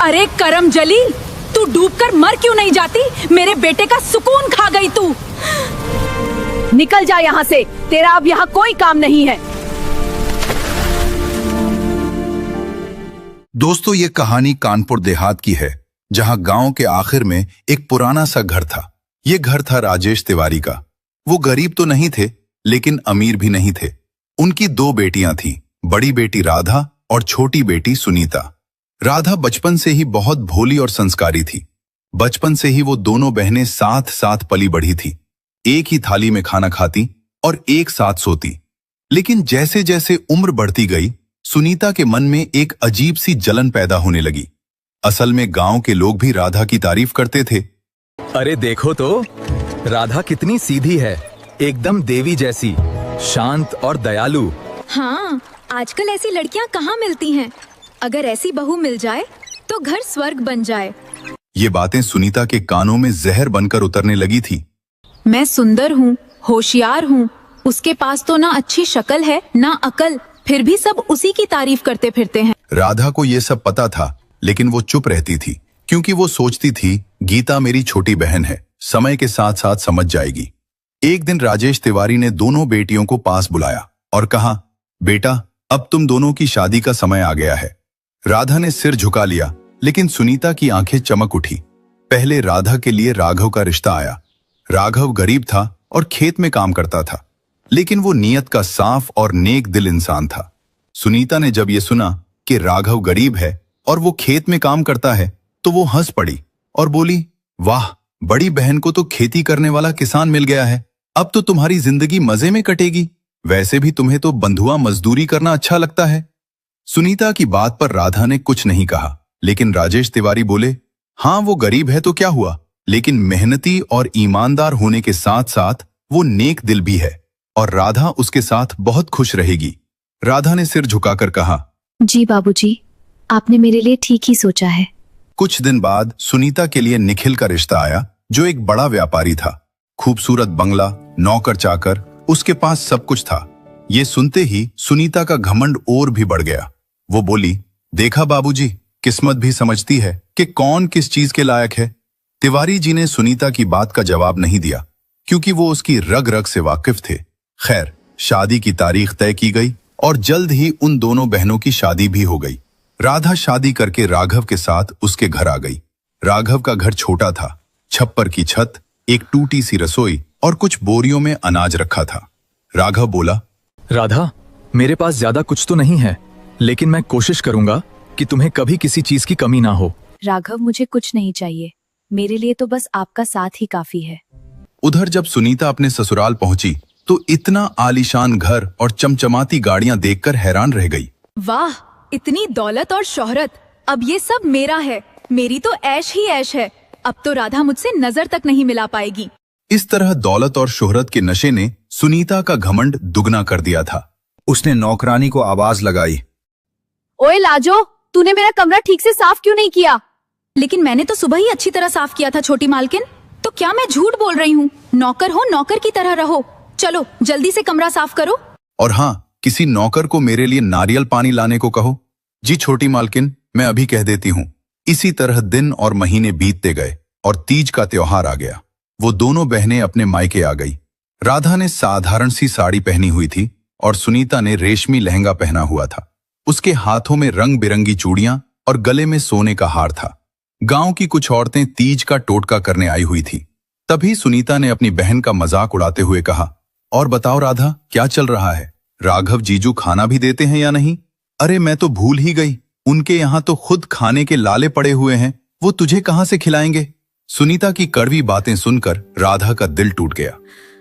अरे करम जली, तू डूबकर मर क्यों नहीं जाती? मेरे बेटे का सुकून खा गई तू। निकल जा यहाँ से, तेरा अब यहाँ कोई काम नहीं है। दोस्तों, ये कहानी कानपुर देहात की है, जहां गांव के आखिर में एक पुराना सा घर था। ये घर था राजेश तिवारी का। वो गरीब तो नहीं थे, लेकिन अमीर भी नहीं थे। उनकी 2 बेटियां थीं, बड़ी बेटी राधा और छोटी बेटी सुनीता। राधा बचपन से ही बहुत भोली और संस्कारी थी। बचपन से ही वो दोनों बहनें साथ साथ पली बढ़ी थी। एक ही थाली में खाना खाती और एक साथ सोती। लेकिन जैसे जैसे उम्र बढ़ती गई, सुनीता के मन में एक अजीब सी जलन पैदा होने लगी। असल में गांव के लोग भी राधा की तारीफ करते थे। अरे देखो तो, राधा कितनी सीधी है, एकदम देवी जैसी, शांत और दयालु। हाँ, आजकल ऐसी लड़कियां कहाँ मिलती हैं? अगर ऐसी बहू मिल जाए तो घर स्वर्ग बन जाए। ये बातें सुनीता के कानों में जहर बनकर उतरने लगी थी। मैं सुंदर हूँ, होशियार हूँ, उसके पास तो ना अच्छी शक्ल है ना अकल, फिर भी सब उसी की तारीफ करते फिरते हैं। राधा को ये सब पता था, लेकिन वो चुप रहती थी, क्योंकि वो सोचती थी गीता मेरी छोटी बहन है, समय के साथ साथ समझ जाएगी। एक दिन राजेश तिवारी ने दोनों बेटियों को पास बुलाया और कहा, बेटा, अब तुम दोनों की शादी का समय आ गया है। राधा ने सिर झुका लिया, लेकिन सुनीता की आंखें चमक उठी। पहले राधा के लिए राघव का रिश्ता आया। राघव गरीब था और खेत में काम करता था, लेकिन वो नीयत का साफ और नेक दिल इंसान था। सुनीता ने जब ये सुना कि राघव गरीब है और वो खेत में काम करता है, तो वो हंस पड़ी और बोली, वाह, बड़ी बहन को तो खेती करने वाला किसान मिल गया है। अब तो तुम्हारी जिंदगी मजे में कटेगी। वैसे भी तुम्हें तो बंधुआ मजदूरी करना अच्छा लगता है। सुनीता की बात पर राधा ने कुछ नहीं कहा, लेकिन राजेश तिवारी बोले, हाँ, वो गरीब है तो क्या हुआ, लेकिन मेहनती और ईमानदार होने के साथ साथ वो नेक दिल भी है और राधा उसके साथ बहुत खुश रहेगी। राधा ने सिर झुकाकर कहा, जी बाबूजी, आपने मेरे लिए ठीक ही सोचा है। कुछ दिन बाद सुनीता के लिए निखिल का रिश्ता आया, जो एक बड़ा व्यापारी था। खूबसूरत बंगला, नौकर चाकर, उसके पास सब कुछ था। ये सुनते ही सुनीता का घमंड और भी बढ़ गया। वो बोली, देखा बाबूजी, किस्मत भी समझती है कि कौन किस चीज के लायक है। तिवारी जी ने सुनीता की बात का जवाब नहीं दिया, क्योंकि वो उसकी रग रग से वाकिफ थे। खैर, शादी की तारीख तय की गई और जल्द ही उन दोनों बहनों की शादी भी हो गई। राधा शादी करके राघव के साथ उसके घर आ गई। राघव का घर छोटा था, छप्पर की छत, एक टूटी सी रसोई और कुछ बोरियों में अनाज रखा था। राघव बोला, राधा, मेरे पास ज्यादा कुछ तो नहीं है, लेकिन मैं कोशिश करूंगा कि तुम्हें कभी किसी चीज की कमी ना हो। राघव, मुझे कुछ नहीं चाहिए, मेरे लिए तो बस आपका साथ ही काफी है। उधर जब सुनीता अपने ससुराल पहुंची, तो इतना आलीशान घर और चमचमाती गाड़ियां देखकर हैरान रह गई। वाह, इतनी दौलत और शोहरत, अब ये सब मेरा है, मेरी तो ऐश ही ऐश है। अब तो राधा मुझसे नजर तक नहीं मिला पाएगी। इस तरह दौलत और शोहरत के नशे ने सुनीता का घमंड दुगना कर दिया था। उसने नौकरानी को आवाज लगाई, ओए लाजो, तूने मेरा कमरा ठीक से साफ क्यों नहीं किया? लेकिन मैंने तो सुबह ही अच्छी तरह साफ किया था छोटी मालकिन। तो क्या मैं झूठ बोल रही हूँ? नौकर हो, नौकर की तरह रहो। चलो जल्दी से कमरा साफ करो। और हाँ, किसी नौकर को मेरे लिए नारियल पानी लाने को कहो। जी छोटी मालकिन, मैं अभी कह देती हूँ। इसी तरह दिन और महीने बीतते गए और तीज का त्योहार आ गया। वो दोनों बहनें अपने मायके आ गई। राधा ने साधारण सी साड़ी पहनी हुई थी और सुनीता ने रेशमी लहंगा पहना हुआ था। उसके हाथों में रंग बिरंगी चूड़ियां और गले में सोने का हार था। गांव की कुछ औरतें तीज का टोटका करने आई हुई थी। तभी सुनीता ने अपनी बहन का मजाक उड़ाते हुए कहा, और बताओ राधा, क्या चल रहा है? राघव जीजू खाना भी देते हैं या नहीं? अरे मैं तो भूल ही गई, उनके यहाँ तो खुद खाने के लाले पड़े हुए हैं, वो तुझे कहाँ से खिलाएंगे? सुनीता की कड़वी बातें सुनकर राधा का दिल टूट गया,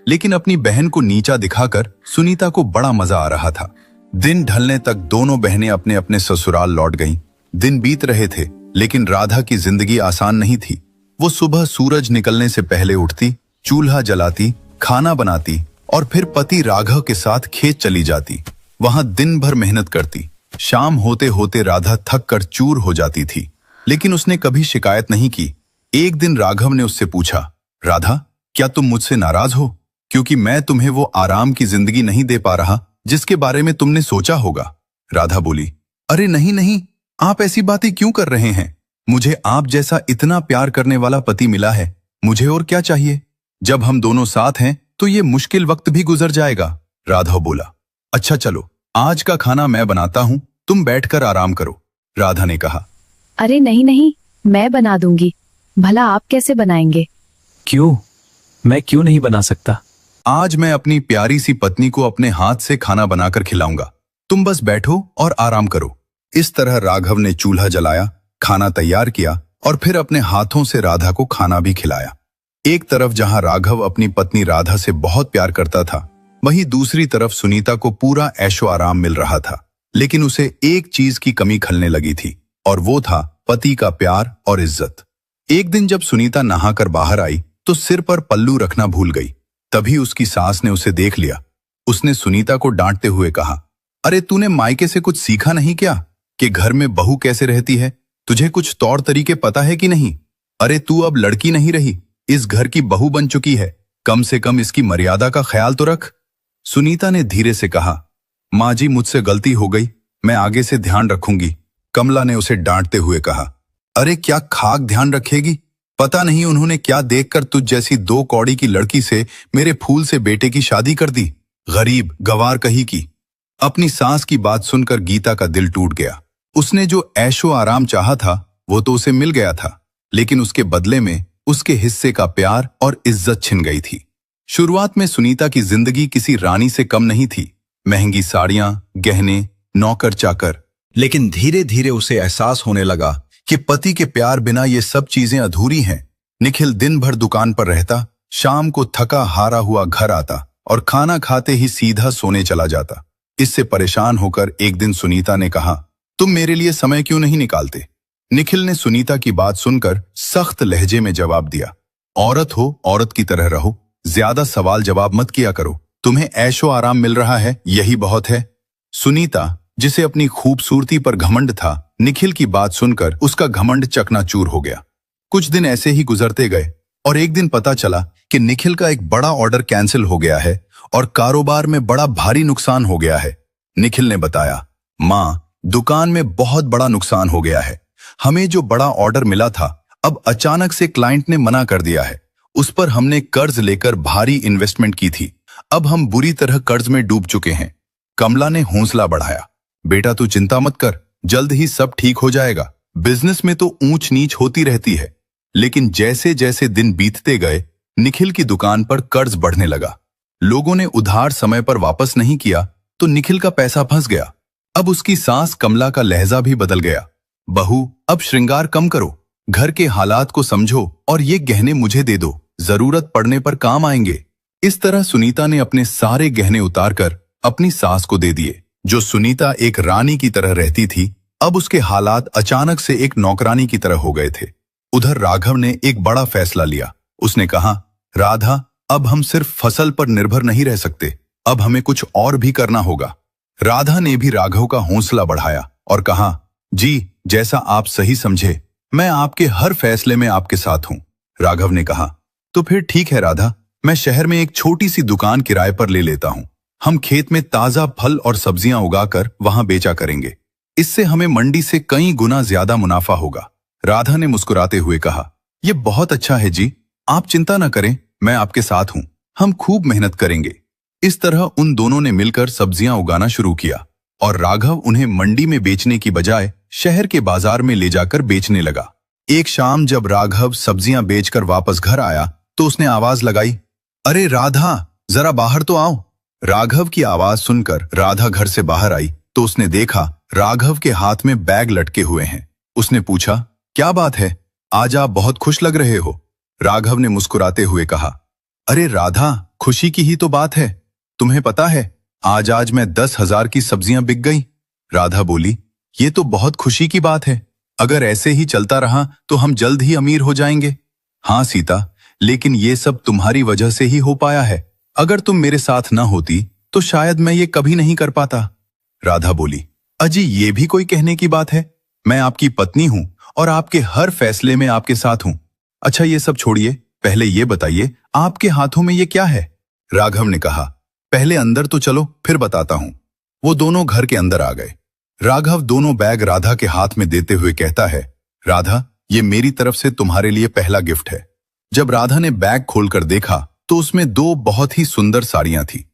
लेकिन अपनी बहन को नीचा दिखाकर सुनीता को बड़ा मजा आ रहा था। दिन ढलने तक दोनों बहनें अपने अपने ससुराल लौट गईं। दिन बीत रहे थे, लेकिन राधा की जिंदगी आसान नहीं थी। वो सुबह सूरज निकलने से पहले उठती, चूल्हा जलाती, खाना बनाती और फिर पति राघव के साथ खेत चली जाती। वहां दिन भर मेहनत करती। शाम होते होते राधा थक कर चूर हो जाती थी, लेकिन उसने कभी शिकायत नहीं की। एक दिन राघव ने उससे पूछा, राधा, क्या तुम मुझसे नाराज हो क्योंकि मैं तुम्हें वो आराम की जिंदगी नहीं दे पा रहा जिसके बारे में तुमने सोचा होगा? राधा बोली, अरे नहीं नहीं, आप ऐसी बातें क्यों कर रहे हैं? मुझे आप जैसा इतना प्यार करने वाला पति मिला है, मुझे और क्या चाहिए। जब हम दोनों साथ हैं तो ये मुश्किल वक्त भी गुजर जाएगा। राघव बोला। अच्छा चलो, आज का खाना मैं बनाता हूँ, तुम बैठकर आराम करो, राधा ने कहा। अरे नहीं नहीं, मैं बना दूंगी। भला आप कैसे बनाएंगे? क्यों? मैं क्यों नहीं बना सकता? आज मैं अपनी प्यारी सी पत्नी को अपने हाथ से खाना बनाकर खिलाऊंगा, तुम बस बैठो और आराम करो। इस तरह राघव ने चूल्हा जलाया, खाना तैयार किया और फिर अपने हाथों से राधा को खाना भी खिलाया। एक तरफ जहां राघव अपनी पत्नी राधा से बहुत प्यार करता था, वहीं दूसरी तरफ सुनीता को पूरा ऐशो आराम मिल रहा था। लेकिन उसे एक चीज की कमी खलने लगी थी, और वो था पति का प्यार और इज्जत। एक दिन जब सुनीता नहाकर बाहर आई तो सिर पर पल्लू रखना भूल गई। तभी उसकी सास ने उसे देख लिया। उसने सुनीता को डांटते हुए कहा, अरे तूने मायके से कुछ सीखा नहीं क्या कि घर में बहू कैसे रहती है? तुझे कुछ तौर तरीके पता है कि नहीं? अरे तू अब लड़की नहीं रही, इस घर की बहू बन चुकी है, कम से कम इसकी मर्यादा का ख्याल तो रख। सुनीता ने धीरे से कहा, माँ जी मुझसे गलती हो गई, मैं आगे से ध्यान रखूंगी। कमला ने उसे डांटते हुए कहा, अरे क्या खाक ध्यान रखेगी? पता नहीं उन्होंने क्या देखकर तुझ जैसी 2 कौड़ी की लड़की से मेरे फूल से बेटे की शादी कर दी। गरीब गवार कही की। अपनी सास की बात सुनकर गीता का दिल टूट गया। उसने जो ऐशो आराम चाहा था वो तो उसे मिल गया था, लेकिन उसके बदले में उसके हिस्से का प्यार और इज्जत छिन गई थी। शुरुआत में सुनीता की जिंदगी किसी रानी से कम नहीं थी। महंगी साड़ियां, गहने, नौकर चाकर। लेकिन धीरे धीरे उसे एहसास होने लगा कि पति के प्यार बिना ये सब चीजें अधूरी हैं। निखिल दिन भर दुकान पर रहता, शाम को थका हारा हुआ घर आता और खाना खाते ही सीधा सोने चला जाता। इससे परेशान होकर एक दिन सुनीता ने कहा, तुम मेरे लिए समय क्यों नहीं निकालते? निखिल ने सुनीता की बात सुनकर सख्त लहजे में जवाब दिया, औरत हो, औरत की तरह रहो, ज्यादा सवाल जवाब मत किया करो। तुम्हें ऐशो आराम मिल रहा है, यही बहुत है। सुनीता, जिसे अपनी खूबसूरती पर घमंड था, निखिल की बात सुनकर उसका घमंड चकनाचूर हो गया। कुछ दिन ऐसे ही गुजरते गए और एक दिन पता चला कि निखिल का एक बड़ा ऑर्डर कैंसिल हो गया है और कारोबार में बड़ा भारी नुकसान हो गया है। निखिल ने बताया, माँ, दुकान में बहुत बड़ा नुकसान हो गया है। हमें जो बड़ा ऑर्डर मिला था, अब अचानक से क्लाइंट ने मना कर दिया है। उस पर हमने कर्ज लेकर भारी इन्वेस्टमेंट की थी, अब हम बुरी तरह कर्ज में डूब चुके हैं। कमला ने हौसला बढ़ाया, बेटा तू चिंता मत कर, जल्द ही सब ठीक हो जाएगा। बिजनेस में तो ऊंच नीच होती रहती है। लेकिन जैसे जैसे दिन बीतते गए, निखिल की दुकान पर कर्ज बढ़ने लगा। लोगों ने उधार समय पर वापस नहीं किया तो निखिल का पैसा फंस गया। अब उसकी सास कमला का लहजा भी बदल गया। बहू, अब श्रृंगार कम करो, घर के हालात को समझो और ये गहने मुझे दे दो, जरूरत पड़ने पर काम आएंगे। इस तरह सुनीता ने अपने सारे गहने उतारकर अपनी सास को दे दिए। जो सुनीता एक रानी की तरह रहती थी, अब उसके हालात अचानक से एक नौकरानी की तरह हो गए थे। उधर राघव ने एक बड़ा फैसला लिया। उसने कहा, राधा, अब हम सिर्फ फसल पर निर्भर नहीं रह सकते, अब हमें कुछ और भी करना होगा। राधा ने भी राघव का हौसला बढ़ाया और कहा, जी, जैसा आप सही समझे, मैं आपके हर फैसले में आपके साथ हूं। राघव ने कहा, तो फिर ठीक है राधा, मैं शहर में एक छोटी सी दुकान किराए पर ले लेता हूं। हम खेत में ताजा फल और सब्जियां उगाकर वहां बेचा करेंगे। इससे हमें मंडी से कई गुना ज्यादा मुनाफा होगा। राधा ने मुस्कुराते हुए कहा, यह बहुत अच्छा है जी, आप चिंता न करें, मैं आपके साथ हूं, हम खूब मेहनत करेंगे। इस तरह उन दोनों ने मिलकर सब्जियां उगाना शुरू किया और राघव उन्हें मंडी में बेचने की बजाय शहर के बाजार में ले जाकर बेचने लगा। एक शाम जब राघव सब्जियां बेचकर वापस घर आया तो उसने आवाज लगाई, अरे राधा, जरा बाहर तो आओ। राघव की आवाज सुनकर राधा घर से बाहर आई तो उसने देखा राघव के हाथ में बैग लटके हुए हैं। उसने पूछा, क्या बात है, आज आप बहुत खुश लग रहे हो। राघव ने मुस्कुराते हुए कहा, अरे राधा, खुशी की ही तो बात है, तुम्हें पता है आज मैं 10,000 की सब्जियां बिक गई। राधा बोली, ये तो बहुत खुशी की बात है, अगर ऐसे ही चलता रहा तो हम जल्द ही अमीर हो जाएंगे। हाँ सीता, लेकिन ये सब तुम्हारी वजह से ही हो पाया है, अगर तुम मेरे साथ न होती तो शायद मैं ये कभी नहीं कर पाता। राधा बोली, अजी ये भी कोई कहने की बात है, मैं आपकी पत्नी हूं और आपके हर फैसले में आपके साथ हूं। अच्छा ये सब छोड़िए, पहले ये बताइए आपके हाथों में ये क्या है। राघव ने कहा, पहले अंदर तो चलो, फिर बताता हूं। वो दोनों घर के अंदर आ गए। राघव दोनों बैग राधा के हाथ में देते हुए कहता है, राधा, ये मेरी तरफ से तुम्हारे लिए पहला गिफ्ट है। जब राधा ने बैग खोलकर देखा तो उसमें 2 बहुत ही सुंदर साड़ियां थी।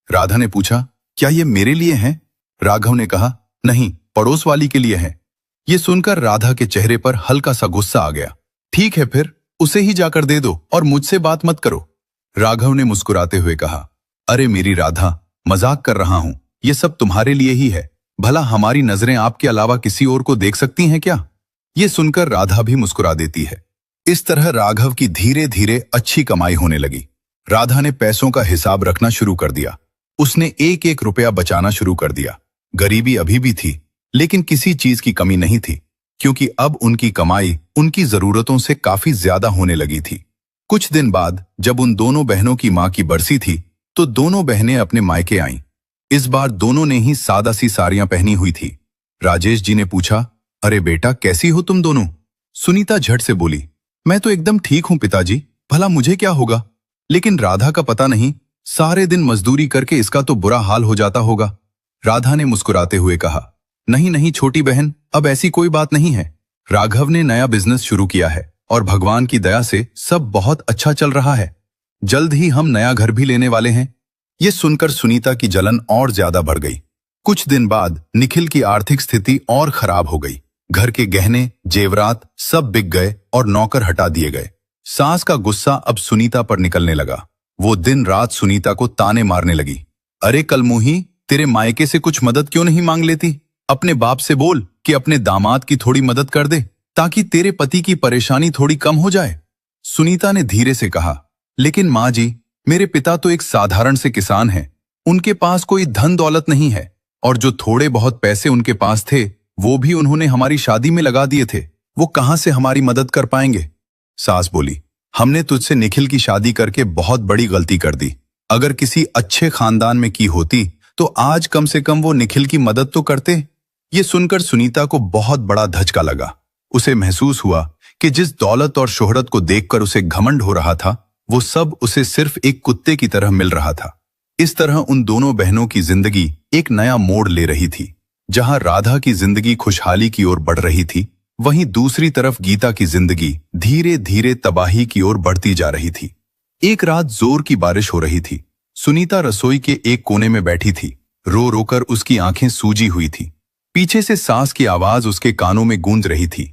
राधा ने पूछा, क्या ये मेरे लिए हैं? राघव ने कहा, नहीं, पड़ोस वाली के लिए है। ये सुनकर राधा के चेहरे पर हल्का सा गुस्सा आ गया। ठीक है, फिर उसे ही जाकर दे दो और मुझसे बात मत करो। राघव ने मुस्कुराते हुए कहा, अरे मेरी राधा, मजाक कर रहा हूं, ये सब तुम्हारे लिए ही है। भला हमारी नजरें आपके अलावा किसी और को देख सकती हैं क्या? ये सुनकर राधा भी मुस्कुरा देती है। इस तरह राघव की धीरे धीरे अच्छी कमाई होने लगी। राधा ने पैसों का हिसाब रखना शुरू कर दिया। उसने 1-1 रुपया बचाना शुरू कर दिया। गरीबी अभी भी थी, लेकिन किसी चीज की कमी नहीं थी, क्योंकि अब उनकी कमाई उनकी जरूरतों से काफी ज्यादा होने लगी थी। कुछ दिन बाद जब उन दोनों बहनों की मां की बरसी थी तो दोनों बहनें अपने मायके आईं। इस बार दोनों ने ही सादा सी साड़ियां पहनी हुई थी। राजेश जी ने पूछा, अरे बेटा, कैसी हो तुम दोनों? सुनीता झट से बोली, मैं तो एकदम ठीक हूं पिताजी, भला मुझे क्या होगा? लेकिन राधा का पता नहीं, सारे दिन मजदूरी करके इसका तो बुरा हाल हो जाता होगा। राधा ने मुस्कुराते हुए कहा, नहीं नहीं छोटी बहन, अब ऐसी कोई बात नहीं है। राघव ने नया बिजनेस शुरू किया है और भगवान की दया से सब बहुत अच्छा चल रहा है। जल्द ही हम नया घर भी लेने वाले हैं। ये सुनकर सुनीता की जलन और ज्यादा बढ़ गई। कुछ दिन बाद निखिल की आर्थिक स्थिति और खराब हो गई। घर के गहने, जेवरात सब बिक गए और नौकर हटा दिए गए। सास का गुस्सा अब सुनीता पर निकलने लगा। वो दिन रात सुनीता को ताने मारने लगी। अरे कलमुही, तेरे मायके से कुछ मदद क्यों नहीं मांग लेती? अपने बाप से बोल कि अपने दामाद की थोड़ी मदद कर दे, ताकि तेरे पति की परेशानी थोड़ी कम हो जाए। सुनीता ने धीरे से कहा, लेकिन माँ जी, मेरे पिता तो एक साधारण से किसान हैं। उनके पास कोई धन दौलत नहीं है, और जो थोड़े बहुत पैसे उनके पास थे वो भी उन्होंने हमारी शादी में लगा दिए थे। वो कहां से हमारी मदद कर पाएंगे? सास बोली, हमने तुझसे निखिल की शादी करके बहुत बड़ी गलती कर दी। अगर किसी अच्छे खानदान में की होती तो आज कम से कम वो निखिल की मदद तो करते। ये सुनकर सुनीता को बहुत बड़ा धचका लगा। उसे महसूस हुआ कि जिस दौलत और शोहरत को देखकर उसे घमंड हो रहा था, वो सब उसे सिर्फ एक कुत्ते की तरह मिल रहा था। इस तरह उन दोनों बहनों की जिंदगी एक नया मोड़ ले रही थी। जहां राधा की जिंदगी खुशहाली की ओर बढ़ रही थी, वहीं दूसरी तरफ गीता की जिंदगी धीरे धीरे तबाही की ओर बढ़ती जा रही थी। एक रात जोर की बारिश हो रही थी। सुनीता रसोई के एक कोने में बैठी थी। रो रोकर उसकी आंखें सूजी हुई थी। पीछे से सास की आवाज उसके कानों में गूंज रही थी,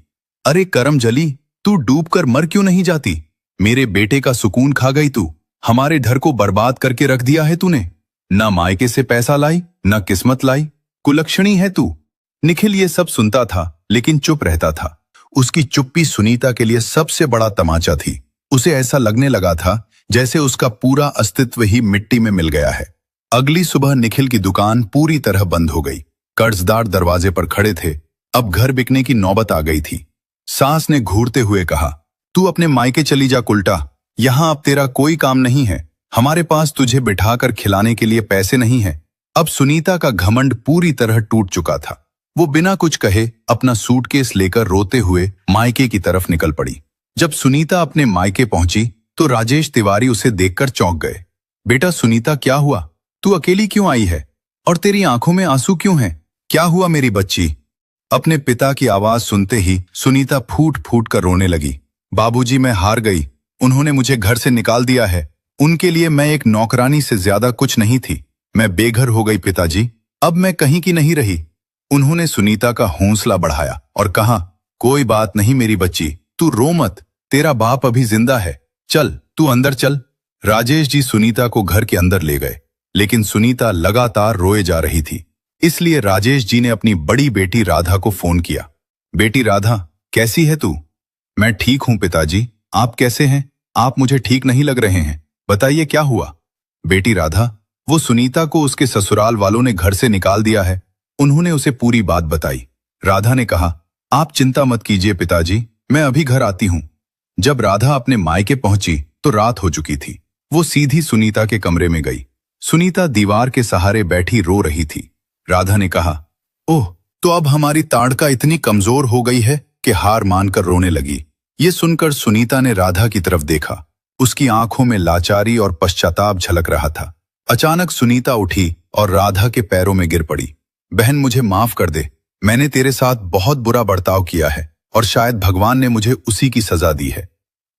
अरे करम जली, तू डूबकर मर क्यों नहीं जाती? मेरे बेटे का सुकून खा गई तू। हमारे घर को बर्बाद करके रख दिया है तूने। न मायके से पैसा लाई, न किस्मत लाई, कुलक्षणी है तू। निखिल ये सब सुनता था, लेकिन चुप रहता था। उसकी चुप्पी सुनीता के लिए सबसे बड़ा तमाचा थी। उसे ऐसा लगने लगा था जैसे उसका पूरा अस्तित्व ही मिट्टी में मिल गया है। अगली सुबह निखिल की दुकान पूरी तरह बंद हो गई। कर्जदार दरवाजे पर खड़े थे। अब घर बिकने की नौबत आ गई थी। सास ने घूरते हुए कहा, तू अपने मायके चली जा कुलटा, यहां अब तेरा कोई काम नहीं है। हमारे पास तुझे बिठाकर खिलाने के लिए पैसे नहीं है। अब सुनीता का घमंड पूरी तरह टूट चुका था। वो बिना कुछ कहे अपना सूटकेस लेकर रोते हुए मायके की तरफ निकल पड़ी। जब सुनीता अपने मायके पहुंची तो राजेश तिवारी उसे देखकर चौंक गए। बेटा सुनीता, क्या हुआ? तू अकेली क्यों आई है? और तेरी आंखों में आंसू क्यों हैं? क्या हुआ मेरी बच्ची? अपने पिता की आवाज सुनते ही सुनीता फूट फूट कर रोने लगी। बाबूजी, मैं हार गई। उन्होंने मुझे घर से निकाल दिया है। उनके लिए मैं एक नौकरानी से ज्यादा कुछ नहीं थी। मैं बेघर हो गई पिताजी। अब मैं कहीं की नहीं रही। उन्होंने सुनीता का हौसला बढ़ाया और कहा, कोई बात नहीं मेरी बच्ची, तू रो मत। तेरा बाप अभी जिंदा है। चल, तू अंदर चल। राजेश जी सुनीता को घर के अंदर ले गए, लेकिन सुनीता लगातार रोए जा रही थी। इसलिए राजेश जी ने अपनी बड़ी बेटी राधा को फोन किया। बेटी राधा, कैसी है तू? मैं ठीक हूं पिताजी, आप कैसे हैं? आप मुझे ठीक नहीं लग रहे हैं, बताइए क्या हुआ? बेटी राधा, वो सुनीता को उसके ससुराल वालों ने घर से निकाल दिया है। उन्होंने उसे पूरी बात बताई। राधा ने कहा, आप चिंता मत कीजिए पिताजी, मैं अभी घर आती हूं। जब राधा अपने मायके पहुंची तो रात हो चुकी थी। वो सीधी सुनीता के कमरे में गई। सुनीता दीवार के सहारे बैठी रो रही थी। राधा ने कहा, ओह, तो अब हमारी ताड़का इतनी कमजोर हो गई है कि हार मानकर रोने लगी। ये सुनकर सुनीता ने राधा की तरफ देखा। उसकी आंखों में लाचारी और पश्चाताप झलक रहा था। अचानक सुनीता उठी और राधा के पैरों में गिर पड़ी। बहन, मुझे माफ कर दे। मैंने तेरे साथ बहुत बुरा बर्ताव किया है और शायद भगवान ने मुझे उसी की सजा दी है।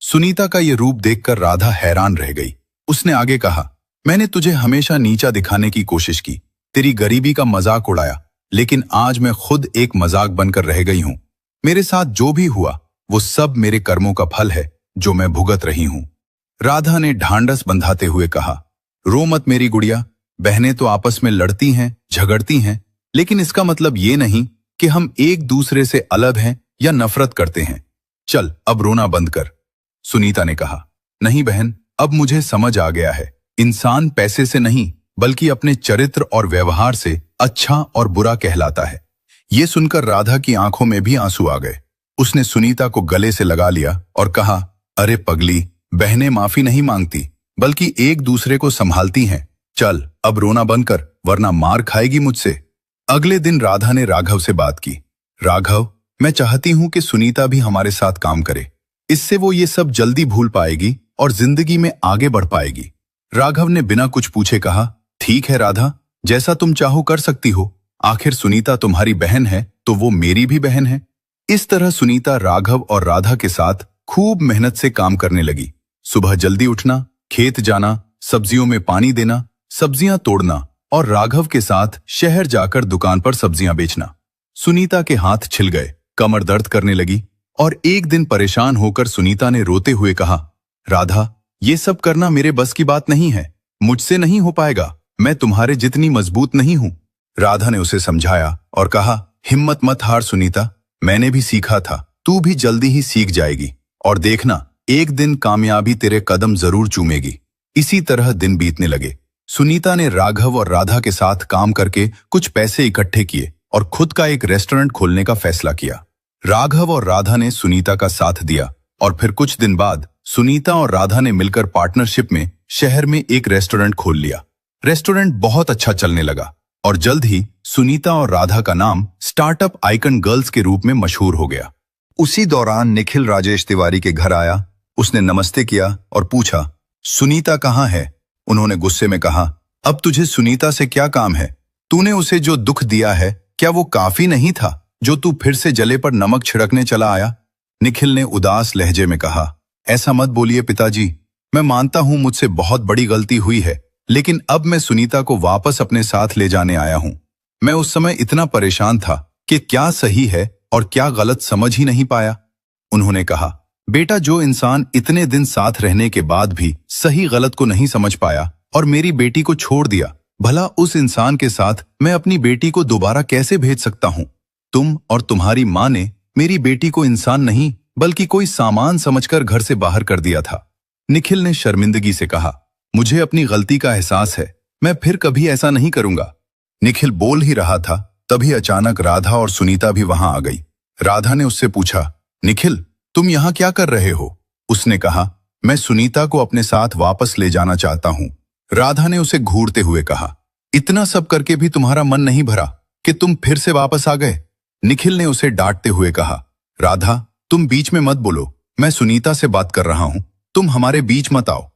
सुनीता का ये रूप देखकर राधा हैरान रह गई। उसने आगे कहा, मैंने तुझे हमेशा नीचा दिखाने की कोशिश की, तेरी गरीबी का मजाक उड़ाया, लेकिन आज मैं खुद एक मजाक बनकर रह गई हूं। मेरे साथ जो भी हुआ वो सब मेरे कर्मों का फल है जो मैं भुगत रही हूं। राधा ने ढांढस बंधाते हुए कहा, रो मत मेरी गुड़िया, बहनें तो आपस में लड़ती हैं, झगड़ती हैं, लेकिन इसका मतलब ये नहीं कि हम एक दूसरे से अलग हैं या नफरत करते हैं। चल अब रोना बंद कर। सुनीता ने कहा, नहीं बहन, अब मुझे समझ आ गया है, इंसान पैसे से नहीं बल्कि अपने चरित्र और व्यवहार से अच्छा और बुरा कहलाता है। ये सुनकर राधा की आंखों में भी आंसू आ गए। उसने सुनीता को गले से लगा लिया और कहा, अरे पगली, बहनें माफी नहीं मांगती बल्कि एक दूसरे को संभालती हैं। चल अब रोना बंद कर, वरना मार खाएगी मुझसे। अगले दिन राधा ने राघव से बात की। राघव, मैं चाहती हूं कि सुनीता भी हमारे साथ काम करे, इससे वो ये सब जल्दी भूल पाएगी और जिंदगी में आगे बढ़ पाएगी। राघव ने बिना कुछ पूछे कहा, ठीक है राधा, जैसा तुम चाहो कर सकती हो, आखिर सुनीता तुम्हारी बहन है तो वो मेरी भी बहन है। इस तरह सुनीता राघव और राधा के साथ खूब मेहनत से काम करने लगी। सुबह जल्दी उठना, खेत जाना, सब्जियों में पानी देना, सब्जियां तोड़ना और राघव के साथ शहर जाकर दुकान पर सब्जियां बेचना। सुनीता के हाथ छिल गए, कमर दर्द करने लगी और एक दिन परेशान होकर सुनीता ने रोते हुए कहा, राधा, ये सब करना मेरे बस की बात नहीं है, मुझसे नहीं हो पाएगा, मैं तुम्हारे जितनी मजबूत नहीं हूं। राधा ने उसे समझाया और कहा, हिम्मत मत हार सुनीता, मैंने भी सीखा था, तू भी जल्दी ही सीख जाएगी और देखना एक दिन कामयाबी तेरे कदम जरूर चूमेगी। इसी तरह दिन बीतने लगे। सुनीता ने राघव और राधा के साथ काम करके कुछ पैसे इकट्ठे किए और खुद का एक रेस्टोरेंट खोलने का फैसला किया। राघव और राधा ने सुनीता का साथ दिया और फिर कुछ दिन बाद सुनीता और राधा ने मिलकर पार्टनरशिप में शहर में एक रेस्टोरेंट खोल लिया। रेस्टोरेंट बहुत अच्छा चलने लगा और जल्द ही सुनीता और राधा का नाम स्टार्टअप आइकन गर्ल्स के रूप में मशहूर हो गया। उसी दौरान निखिल राजेश तिवारी के घर आया। उसने नमस्ते किया और पूछा, सुनीता कहाँ है? उन्होंने गुस्से में कहा, अब तुझे सुनीता से क्या काम है? तूने उसे जो दुख दिया है, क्या वो काफी नहीं था जो तू फिर से जले पर नमक छिड़कने चला आया? निखिल ने उदास लहजे में कहा, ऐसा मत बोलिए पिताजी, मैं मानता हूं मुझसे बहुत बड़ी गलती हुई है, लेकिन अब मैं सुनीता को वापस अपने साथ ले जाने आया हूं। मैं उस समय इतना परेशान था कि क्या सही है और क्या गलत समझ ही नहीं पाया। उन्होंने कहा, बेटा, जो इंसान इतने दिन साथ रहने के बाद भी सही गलत को नहीं समझ पाया और मेरी बेटी को छोड़ दिया, भला उस इंसान के साथ मैं अपनी बेटी को दोबारा कैसे भेज सकता हूं? तुम और तुम्हारी माँ ने मेरी बेटी को इंसान नहीं बल्कि कोई सामान समझकर घर से बाहर कर दिया था। निखिल ने शर्मिंदगी से कहा, मुझे अपनी गलती का एहसास है, मैं फिर कभी ऐसा नहीं करूंगा। निखिल बोल ही रहा था, तभी अचानक राधा और सुनीता भी वहां आ गई। राधा ने उससे पूछा, निखिल, तुम यहाँ क्या कर रहे हो? उसने कहा, मैं सुनीता को अपने साथ वापस ले जाना चाहता हूँ। राधा ने उसे घूरते हुए कहा, इतना सब करके भी तुम्हारा मन नहीं भरा कि तुम फिर से वापस आ गए? निखिल ने उसे डांटते हुए कहा, राधा, तुम बीच में मत बोलो, मैं सुनीता से बात कर रहा हूं, तुम हमारे बीच मत आओ।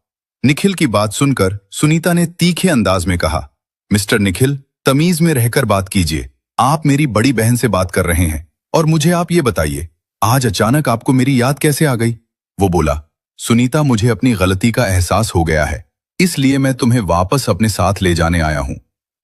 निखिल की बात सुनकर सुनीता ने तीखे अंदाज में कहा, मिस्टर निखिल, तमीज में रहकर बात कीजिए, आप मेरी बड़ी बहन से बात कर रहे हैं और मुझे आप ये बताइए, आज अचानक आपको मेरी याद कैसे आ गई? वो बोला, सुनीता, मुझे अपनी गलती का एहसास हो गया है, इसलिए मैं तुम्हें वापस अपने साथ ले जाने आया हूं।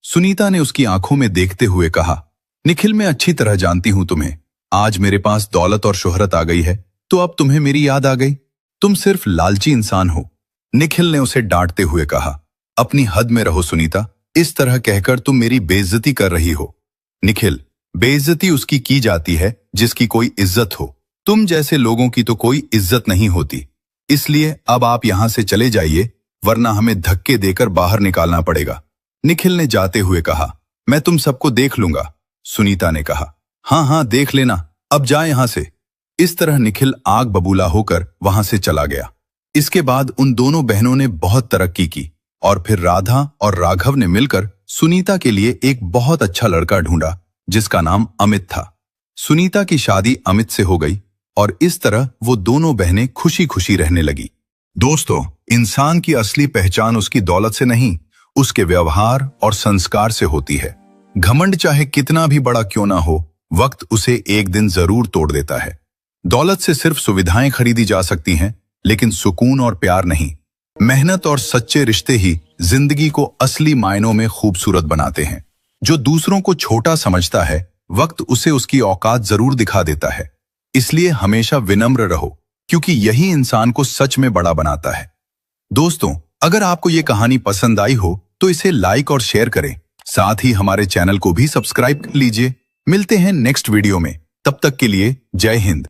सुनीता ने उसकी आंखों में देखते हुए कहा, निखिल, मैं अच्छी तरह जानती हूं तुम्हें, आज मेरे पास दौलत और शोहरत आ गई है तो अब तुम्हें मेरी याद आ गई? तुम सिर्फ लालची इंसान हो। निखिल ने उसे डांटते हुए कहा, अपनी हद में रहो सुनीता, इस तरह कहकर तुम मेरी बेइज्जती कर रही हो। निखिल, बेइज्जती उसकी की जाती है जिसकी कोई इज्जत हो, तुम जैसे लोगों की तो कोई इज्जत नहीं होती, इसलिए अब आप यहां से चले जाइए, वरना हमें धक्के देकर बाहर निकालना पड़ेगा। निखिल ने जाते हुए कहा, मैं तुम सबको देख लूंगा। सुनीता ने कहा, हाँ हाँ देख लेना, अब जा यहां से। इस तरह निखिल आग बबूला होकर वहां से चला गया। इसके बाद उन दोनों बहनों ने बहुत तरक्की की और फिर राधा और राघव ने मिलकर सुनीता के लिए एक बहुत अच्छा लड़का ढूंढा जिसका नाम अमित था। सुनीता की शादी अमित से हो गई और इस तरह वो दोनों बहनें खुशी खुशी रहने लगी। दोस्तों, इंसान की असली पहचान उसकी दौलत से नहीं, उसके व्यवहार और संस्कार से होती है। घमंड चाहे कितना भी बड़ा क्यों ना हो, वक्त उसे एक दिन जरूर तोड़ देता है। दौलत से सिर्फ सुविधाएं खरीदी जा सकती हैं, लेकिन सुकून और प्यार नहीं। मेहनत और सच्चे रिश्ते ही जिंदगी को असली मायनों में खूबसूरत बनाते हैं। जो दूसरों को छोटा समझता है, वक्त उसे उसकी औकात जरूर दिखा देता है। इसलिए हमेशा विनम्र रहो, क्योंकि यही इंसान को सच में बड़ा बनाता है। दोस्तों, अगर आपको ये कहानी पसंद आई हो तो इसे लाइक और शेयर करें। साथ ही हमारे चैनल को भी सब्सक्राइब कर लीजिए। मिलते हैं नेक्स्ट वीडियो में। तब तक के लिए जय हिंद।